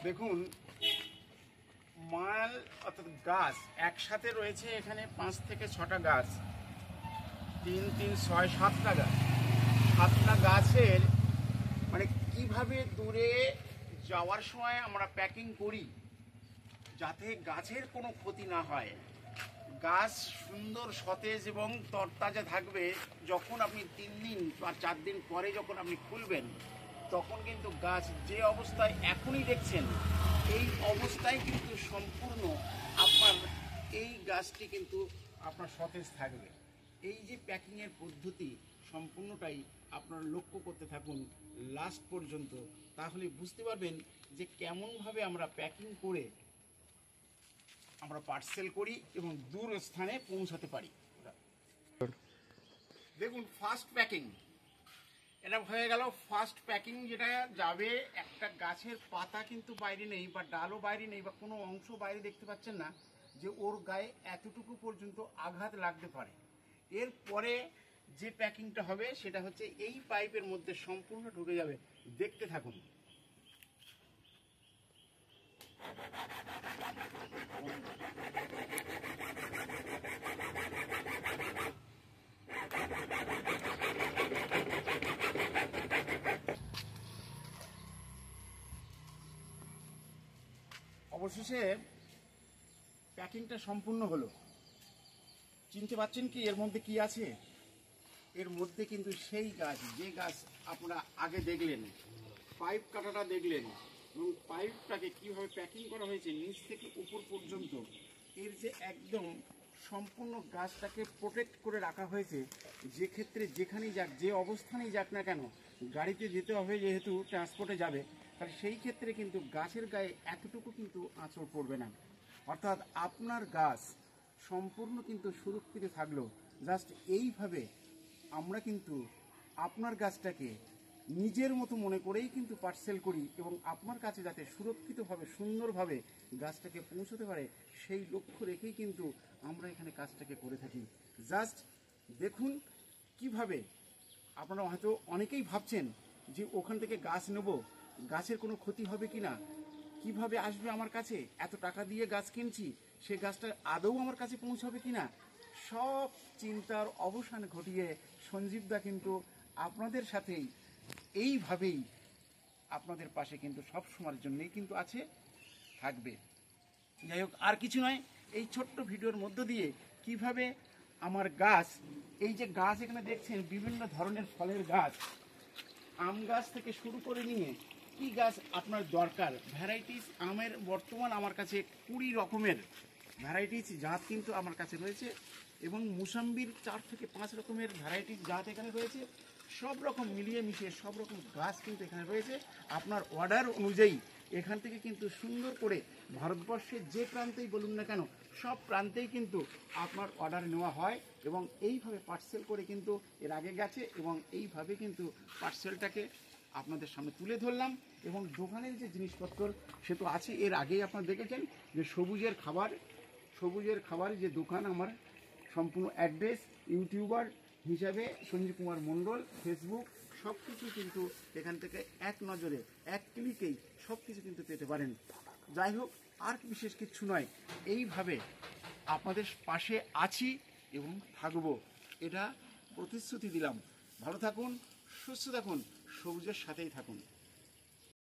দেখুন, মাল অর্থাৎ গাছ একসাথে রয়েছে এখানে 5 থেকে 6টা গাছ, 3, 3, 6, 7টা গাছ। 7টা গাছের মানে কিভাবে দূরে যাওয়ার সময় আমরা প্যাকিং করি যাতে গাছের কোনো ক্ষতি না হয়, গাছ সুন্দর সতেজ এবং তরতাজা থাকবে। যখন আপনি 3 দিন বা 4 দিন পরে যখন আপনি খুলবেন, তখন কিন্তু গাছ যে অবস্থায় এখনই দেখছেন এই অবস্থায় কিন্তু সম্পূর্ণ আপনার এই গাছটি কিন্তু আপনার সতেজ থাকবে। এই যে প্যাকিংয়ের পদ্ধতি সম্পূর্ণটাই আপনারা লক্ষ্য করতে থাকুন লাস্ট পর্যন্ত, তাহলে বুঝতে পারবেন যে কেমনভাবে আমরা প্যাকিং করে আমরা পার্সেল করি এবং দূর স্থানে পৌঁছাতে পারি। দেখুন, ফার্স্ট প্যাকিং এটা হয়ে গেল। ফার্স্ট প্যাকিং যেটা যাবে, একটা গাছের পাতা কিন্তু বাইরে নেই বা ডালও বাইরে নেই বা কোনো অংশ বাইরে দেখতে পাচ্ছেন না যে ওর গায়ে এতটুকু পর্যন্ত আঘাত লাগতে পারে। এরপরে যে প্যাকিংটা হবে সেটা হচ্ছে এই পাইপের মধ্যে সম্পূর্ণ ঢুকে যাবে। দেখতে থাকুন। অবশেষে প্যাকিংটা সম্পূর্ণ হলো। চিনতে পারছেন কি এর মধ্যে কি আছে? এর মধ্যে কিন্তু সেই গাছ, যে গাছ আপনারা আগে দেখলেন, পাইপ কাটাটা দেখলেন এবং পাইপটাকে কীভাবে প্যাকিং করা হয়েছে নিচ থেকে উপর পর্যন্ত, এর যে একদম সম্পূর্ণ গাছটাকে প্রোটেক্ট করে রাখা হয়েছে। যে ক্ষেত্রে যেখানেই যাক, যে অবস্থানেই যাক না কেন, গাড়িতে যেতে হবে যেহেতু ট্রান্সপোর্টে যাবে, তাহলে সেই ক্ষেত্রে কিন্তু গাছের গায়ে এতটুকু কিন্তু আঁচড় পড়বে না। অর্থাৎ আপনার গাছ সম্পূর্ণ কিন্তু সুরক্ষিত থাকলো। জাস্ট এইভাবে আমরা কিন্তু আপনার গাছটাকে নিজের মতো মনে করেই কিন্তু পার্সেল করি এবং আপনার কাছে যাতে সুরক্ষিতভাবে সুন্দরভাবে গাছটাকে পৌঁছতে পারে সেই লক্ষ্য রেখেই কিন্তু আমরা এখানে কাজটাকে করে থাকি। জাস্ট দেখুন কিভাবে আপনারা হয়তো অনেকেই ভাবছেন যে ওখান থেকে গাছ নেব, গাছের কোনো ক্ষতি হবে কি না, কীভাবে আসবে আমার কাছে, এত টাকা দিয়ে গাছ কিনছি, সে গাছটা আদৌ আমার কাছে পৌঁছাবে কি না। সব চিন্তার অবসান ঘটিয়ে সঞ্জীবদা কিন্তু আপনাদের সাথেই এইভাবেই আপনাদের পাশে কিন্তু সব সময়ের জন্যই কিন্তু আছে, থাকবে। যাই হোক, আর কিছু নয়, এই ছোট্ট ভিডিওর মধ্য দিয়ে কিভাবে আমার গাছ, এই যে গাছ এখানে দেখছেন বিভিন্ন ধরনের ফলের গাছ, আম গাছ থেকে শুরু করে নিয়ে কি গাছ আপনার দরকার, ভ্যারাইটিস আমের বর্তমান আমার কাছে 20 রকমের ভ্যারাইটিস জাত কিন্তু আমার কাছে রয়েছে এবং মুসাম্বির 4 থেকে 5 রকমের ভ্যারাইটিস জাত এখানে রয়েছে। সব রকম মিলিয়ে মিশিয়ে সব রকম গাছ কিন্তু এখানে রয়েছে। আপনার অর্ডার অনুযায়ী এখান থেকে কিন্তু সুন্দর করে ভারতবর্ষের যে প্রান্তেই বলুন না কেন, সব প্রান্তেই কিন্তু আপনার অর্ডার নেওয়া হয় এবং এইভাবে পার্সেল করে কিন্তু এর আগে গেছে এবং এইভাবে কিন্তু পার্সেলটাকে আপনাদের সামনে তুলে ধরলাম। এবং দোকানের যে জিনিসপত্র সে তো আছে, এর আগেই আপনারা দেখেছেন যে সবুজের খাবার যে দোকান, আমার সম্পূর্ণ অ্যাড্রেস, ইউটিউবার হিসাবে সঞ্জীব কুমার মণ্ডল, ফেসবুক, সব কিছু কিন্তু এখান থেকে এক নজরে এক ক্লিকেই সব কিছু কিন্তু পেতে পারেন। যাই হোক, আর বিশেষ কিছু নয়, এইভাবে আপনাদের পাশে আছি এবং থাকবো, এটা প্রতিশ্রুতি দিলাম। ভালো থাকুন, সুস্থ থাকুন, সবুজের সাথেই থাকুন।